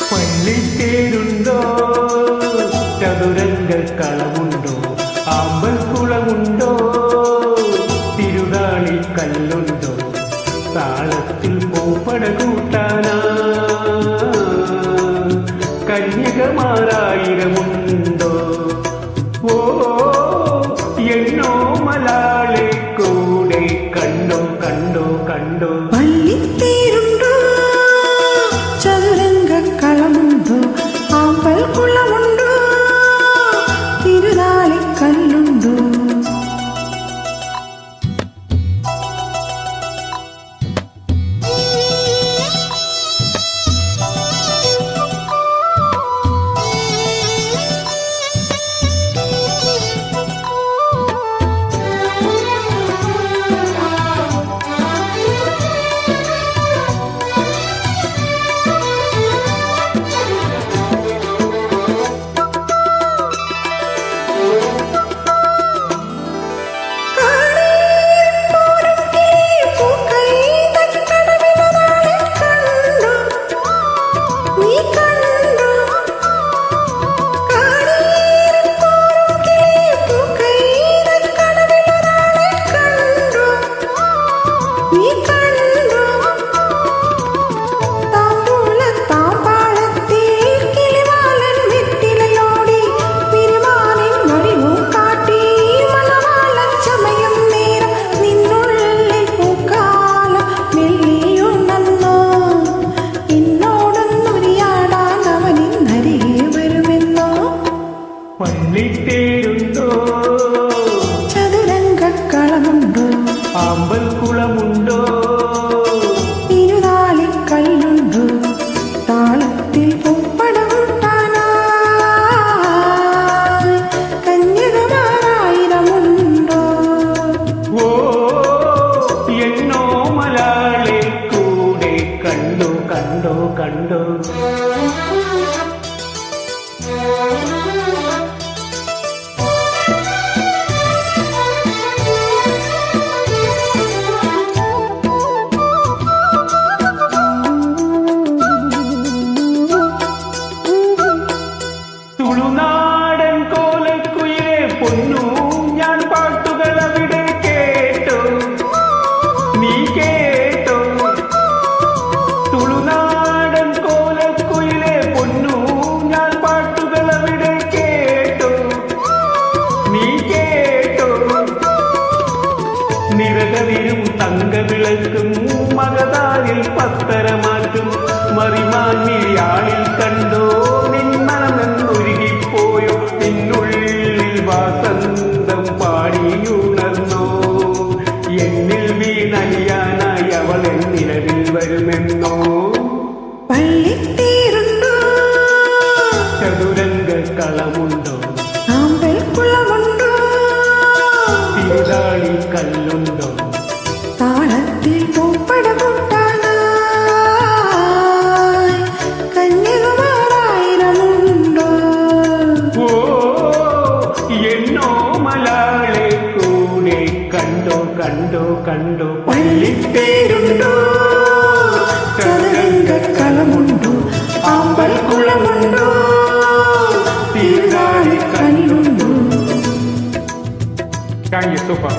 പള്ളിത്തേരുണ്ടോ, ചതുരംഗക്കളമുണ്ടോ, ആമ്പൽക്കുളമുണ്ടോ, തിരുനാളിക്കല്ലുണ്ടോ, താളത്തിൽ പൂപ്പട കൂട്ടാനാ കന്യകമാരായിരമുണ്ടോ. ഓ എന്നോ മലാളെ കൂടെ കണ്ടോ കണ്ടോ കണ്ടോ. പള്ളിത്തേരുണ്ടോ, ചതുരംഗക്കളമുണ്ടോ, ആമ്പൽക്കുളമുണ്ടോ, തിരുനാളിക്കല്ലുണ്ടോ. പള്ളിത്തേരുണ്ടോ, ചതുരംഗക്കളമുണ്ടോ, ആമ്പൽക്കുളമുണ്ടോ, തിരുനാളിക്കല്ലുണ്ടോ, താളത്തിൽ പൂപ്പട കൂട്ടാനായി കന്യകമാരായിരമുണ്ടോ. ഓ എന്നോ മലാളെ കൂടെ കണ്ടോ കണ്ടോ കണ്ടോ. തുളുനാടൻ കോലക്കുയിലെ പൊന്നു ഞാൻ പാട്ടുകൾ അവിടെ കേട്ടോ, നീ കേട്ടോ. തുളുനാടൻ കോലക്കുയിലെ പൊന്നു ഞാൻ പാട്ടുകൾ അവിടെ കേട്ടോ, നീ കേട്ടോ. നിറകതിരും തങ്കവിളക്കും മകതാരിൽ പത്തരമാറ്റും മറിമാഞ്ഞിയാളിൽ കണ്ടോ നിന്നൊരുകിപ്പോയോ, നിന്നുള്ളിൽ വാസന്തം പാടിയുണർന്നോ. എന്നിൽ വീണലിയാനായി അവൾ എന്നിലവിൽ വരുമെന്നോ. പള്ളിത്തേരുണ്ടോ, ചതുരംഗക്കളമുണ്ടോ, ആമ്പൽക്കുളമുണ്ടോ, തിരുനാളിക്കല്ലുണ്ടോ, താളത്തിൽ പൂപ്പട കൂട്ടാനായി കന്യകമാരായിരമുണ്ടോ. ഓ എന്നോ മലാളെ കൂടെ കണ്ടോ കണ്ടോ കണ്ടോ. പള്ളിത്തേരുണ്ടോ, ചതുരംഗക്കളമുണ്ടോ, ആമ്പൽക്കുളമുണ്ടോ, തിരുനാളിക്കല്ലുണ്ടോ. തിരുനാളിക്കല്ലുണ്ടോ. Kang, super.